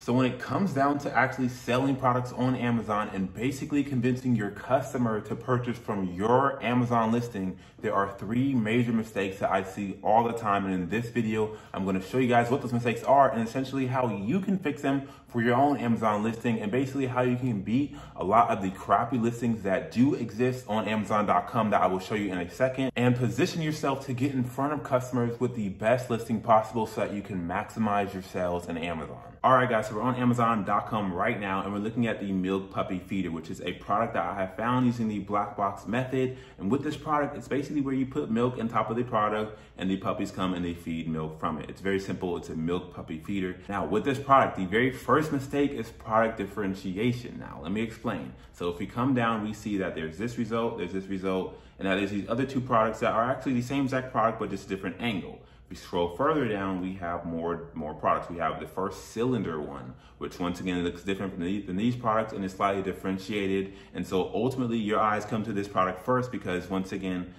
So when it comes down to actually selling products on Amazon and basically convincing your customer to purchase from your Amazon listing, there are 3 major mistakes that I see all the time. And in this video, I'm going to show you guys what those mistakes are and essentially how you can fix them for your own Amazon listing, and basically how you can beat a lot of the crappy listings that do exist on Amazon.com that I will show you in a second, and position yourself to get in front of customers with the best listing possible so that you can maximize your sales in Amazon. All right, guys, so we're on Amazon.com right now, and we're looking at the Milk Puppy Feeder, which is a product that I have found using the black box method. And with this product, it's basically where you put milk on top of the product and the puppies come and they feed milk from it. It's very simple. It's a Milk Puppy Feeder. Now, with this product, the very first mistake is product differentiation. Now, let me explain. So if we come down, we see that there's this result, and that is these other 2 products that are actually the same exact product, but just a different angle. If we scroll further down, we have more products. We have the first cylinder one, which once again looks different than these products and is slightly differentiated. And so ultimately your eyes come to this product first because once again,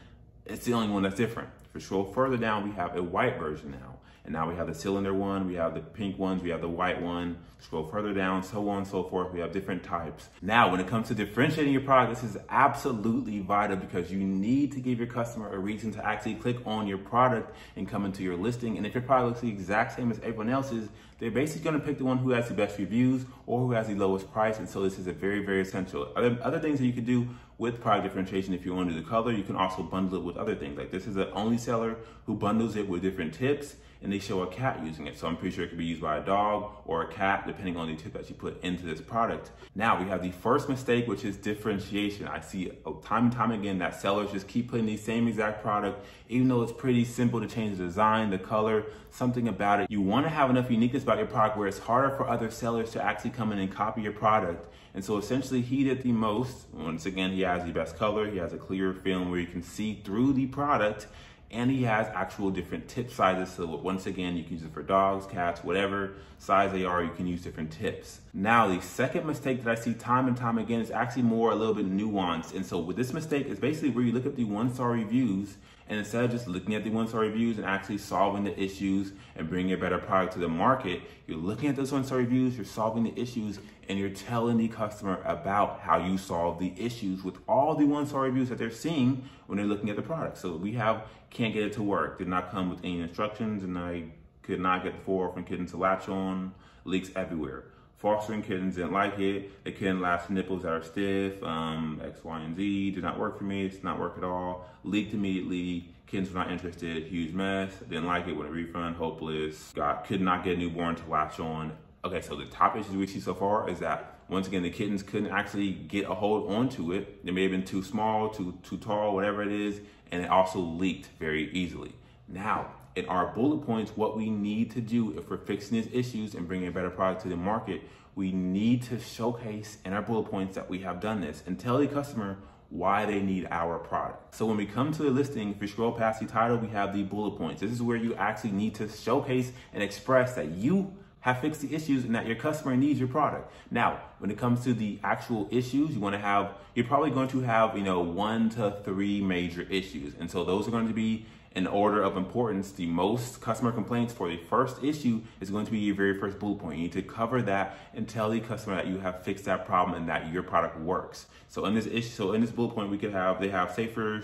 it's the only one that's different. If we scroll further down, we have a white version now. And now we have the cylinder one, we have the pink ones, we have the white one. Scroll further down, so on and so forth. We have different types. Now, when it comes to differentiating your product, this is absolutely vital because you need to give your customer a reason to actually click on your product and come into your listing. And if your product looks the exact same as everyone else's, they're basically going to pick the one who has the best reviews or who has the lowest price. And so this is a very, very essential. Other things that you could do with product differentiation, if you want to do the color, you can also bundle it with other things. Like this is the only seller who bundles it with different tips, and they show a cat using it. So I'm pretty sure it could be used by a dog or a cat, depending on the tip that you put into this product. Now we have the first mistake, which is differentiation. I see time and time again that sellers just keep putting the same exact product, even though it's pretty simple to change the design, the color, something about it. You want to have enough uniqueness about your product where it's harder for other sellers to actually come in and copy your product. And so essentially he did the most. Once again, he has the best color. He has a clear film where you can see through the product. And he has actual different tip sizes. So once again, you can use it for dogs, cats, whatever size they are, you can use different tips. Now, the second mistake that I see time and time again is actually a little bit nuanced. And so with this mistake, it's basically where you look at the 1-star reviews, and instead of just looking at the 1-star reviews and actually solving the issues and bringing a better product to the market, you're looking at those 1-star reviews, you're solving the issues, and you're telling the customer about how you solve the issues with all the 1-star reviews that they're seeing when they're looking at the product. So we have can't get it to work, did not come with any instructions, and I could not get the 4 orphan kittens to latch on, leaks everywhere. Fostering kittens didn't like it. They couldn't latch nipples that are stiff, X, Y, and Z. Did not work for me. It did not work at all. Leaked immediately. Kittens were not interested. Huge mess. Didn't like it. Went a refund. Hopeless. Could not get a newborn to latch on. Okay, so the top issues we see so far is that, once again, the kittens couldn't actually get a hold onto it. They may have been too small, too tall, whatever it is, and it also leaked very easily. Now, in our bullet points, what we need to do if we're fixing these issues and bringing a better product to the market, we need to showcase in our bullet points that we have done this and tell the customer why they need our product. So when we come to the listing, if you scroll past the title, we have the bullet points. This is where you actually need to showcase and express that you have fixed the issues and that your customer needs your product. Now, when it comes to the actual issues, you're probably going to have, 1 to 3 major issues. And so those are going to be in order of importance. The most customer complaints for the first issue is going to be your very first bullet point. You need to cover that and tell the customer that you have fixed that problem and that your product works. So in this bullet point, they have safer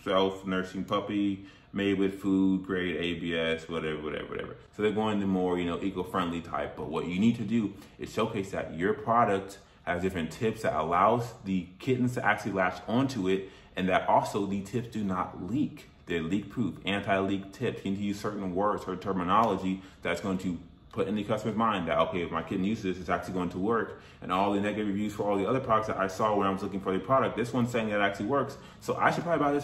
self-nursing puppy, made with food grade ABS, whatever. So they're going the more, eco-friendly type. But what you need to do is showcase that your product has different tips that allows the kittens to actually latch onto it, and that also the tips do not leak. They're leak-proof, anti-leak tips. You need to use certain words or terminology that's going to put in the customer's mind that, okay, if my kitten uses this, it's actually going to work. And all the negative reviews for all the other products that I saw when I was looking for the product, this one's saying that it actually works. So I should probably buy this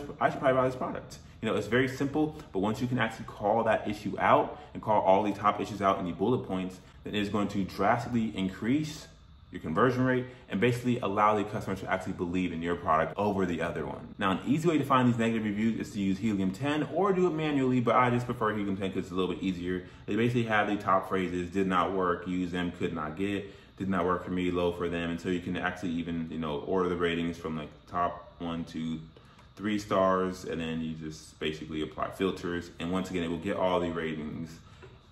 product. It's very simple, but once you can actually call that issue out and call all the top issues out in the bullet points, then it's going to drastically increase your conversion rate and basically allow the customer to actually believe in your product over the other one. Now, an easy way to find these negative reviews is to use Helium 10 or do it manually, but I just prefer Helium 10 because it's a little bit easier. They basically have the top phrases: did not work, use them, could not get, did not work for me, low for them. And so you can actually even, order the ratings from like top 1 to 3 stars, and then you just basically apply filters. And once again, it will get all the ratings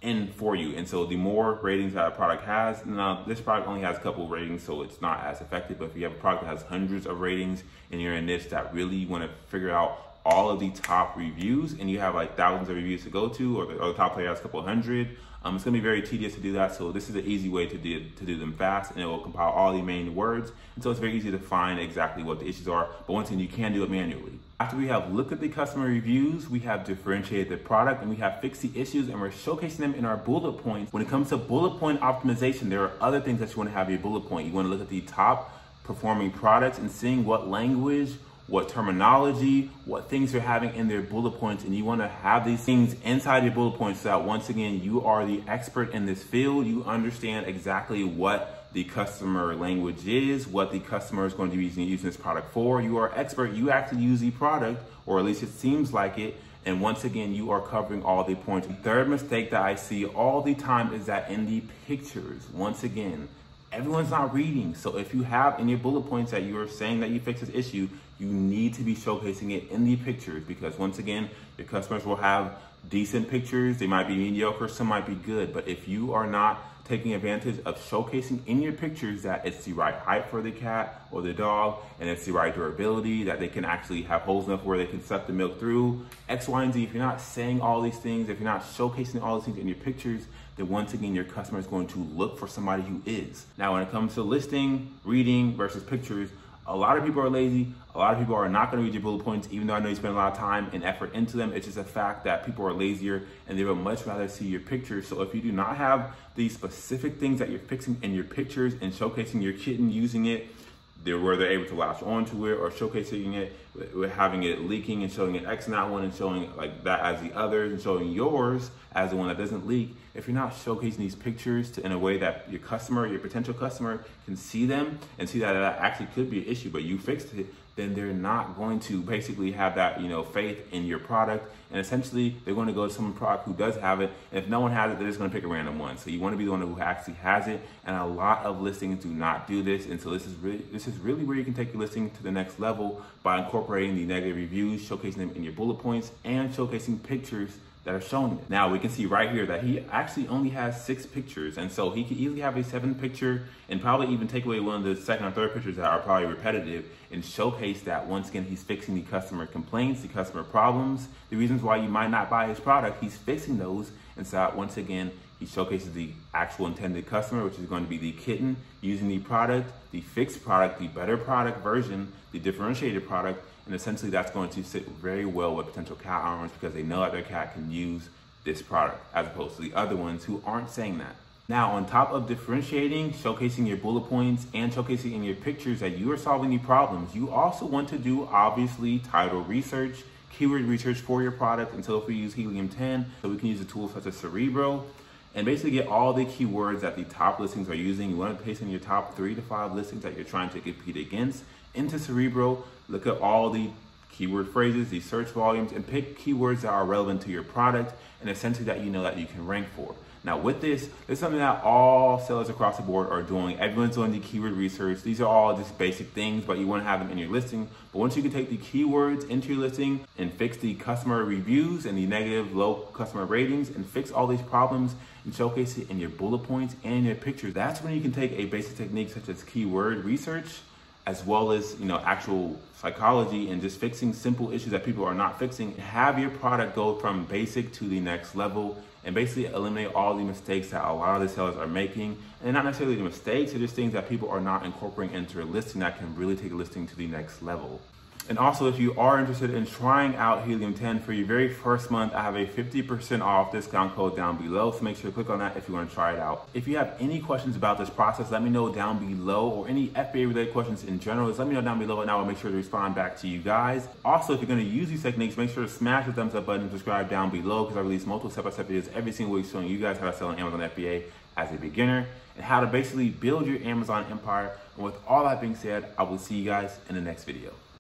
in for you. And so the more ratings that a product has, now this product only has a couple of ratings, so it's not as effective. But if you have a product that has hundreds of ratings and you're in a niche that really want to figure out all of the top reviews and you have like thousands of reviews to go to, or the top player has a couple hundred, it's gonna be very tedious to do that. So this is an easy way to do them fast, and it will compile all the main words. And so it's very easy to find exactly what the issues are. But once again, you can do it manually. After we have looked at the customer reviews, we have differentiated the product, and we have fixed the issues, and we're showcasing them in our bullet points. When it comes to bullet point optimization, there are other things that you want to have in your bullet point. You want to look at the top performing products and seeing what language, what terminology, what things they're having in their bullet points, and you want to have these things inside your bullet points so that once again, you are the expert in this field. You understand exactly what the customer language is, what the customer is going to be using this product for. You are expert, you actually use the product, or at least it seems like it. And once again, you are covering all the points. The third mistake that I see all the time is that in the pictures, once again, everyone's not reading. So if you have in your bullet points that you are saying that you fix this issue, you need to be showcasing it in the pictures, because once again, your customers will have decent pictures. They might be mediocre, some might be good. But if you are not taking advantage of showcasing in your pictures that it's the right height for the cat or the dog, and it's the right durability, that they can actually have holes enough where they can suck the milk through, X, Y, and Z. If you're not saying all these things, if you're not showcasing all these things in your pictures, then once again, your customer is going to look for somebody who is. Now, when it comes to listing, reading versus pictures, a lot of people are lazy. A lot of people are not going to read your bullet points, even though I know you spend a lot of time and effort into them. It's just a fact that people are lazier and they would much rather see your pictures. So if you do not have these specific things that you're fixing in your pictures and showcasing your kitten using it, where they're able to latch onto it, or showcasing it with having it leaking and showing it X in that one and showing like that as the others and showing yours as the one that doesn't leak. If you're not showcasing these pictures in a way that your customer, your potential customer can see them and see that that actually could be an issue, but you fixed it, then they're not going to basically have that, faith in your product. And essentially they're going to go to some product who does have it. And if no one has it, they're just going to pick a random one. So you want to be the one who actually has it. And a lot of listings do not do this. And so this is really where you can take your listing to the next level by incorporating the negative reviews, showcasing them in your bullet points, and showcasing pictures that are showing it. Now we can see right here that he actually only has 6 pictures. And so he could easily have a 7th picture and probably even take away one of the second or third pictures that are probably repetitive and showcase that once again, he's fixing the customer complaints, the customer problems, the reasons why you might not buy his product, he's fixing those. And so once again, he showcases the actual intended customer, which is going to be the kitten using the product, the fixed product, the better product version, the differentiated product. And essentially that's going to sit very well with potential cat owners because they know that their cat can use this product, as opposed to the other ones who aren't saying that. Now, on top of differentiating, showcasing your bullet points, and showcasing in your pictures that you are solving the problems, you also want to do, obviously, title research, keyword research for your product. And so if we use Helium 10, so we can use a tool such as Cerebro, and basically get all the keywords that the top listings are using. You want to paste in your top 3 to 5 listings that you're trying to compete against into Cerebro. Look at all the keyword phrases, the search volumes, and pick keywords that are relevant to your product and essentially that you know that you can rank for. Now with this is something that all sellers across the board are doing. Everyone's doing the keyword research. These are all just basic things, but you want to have them in your listing. But once you can take the keywords into your listing and fix the customer reviews and the negative low customer ratings and fix all these problems and showcase it in your bullet points and in your pictures, that's when you can take a basic technique such as keyword research, as well as actual psychology and just fixing simple issues that people are not fixing, have your product go from basic to the next level and basically eliminate all the mistakes that a lot of the sellers are making. And not necessarily the mistakes, they're just things that people are not incorporating into a listing that can really take a listing to the next level. And also, if you are interested in trying out Helium 10 for your very first month, I have a 50% off discount code down below. So make sure to click on that if you want to try it out. If you have any questions about this process, let me know down below, or any FBA related questions in general, just let me know down below and I will make sure to respond back to you guys. Also, if you're going to use these techniques, make sure to smash the thumbs up button and subscribe down below, because I release multiple step-by-step videos every single week showing you guys how to sell on Amazon FBA as a beginner and how to basically build your Amazon empire. And with all that being said, I will see you guys in the next video.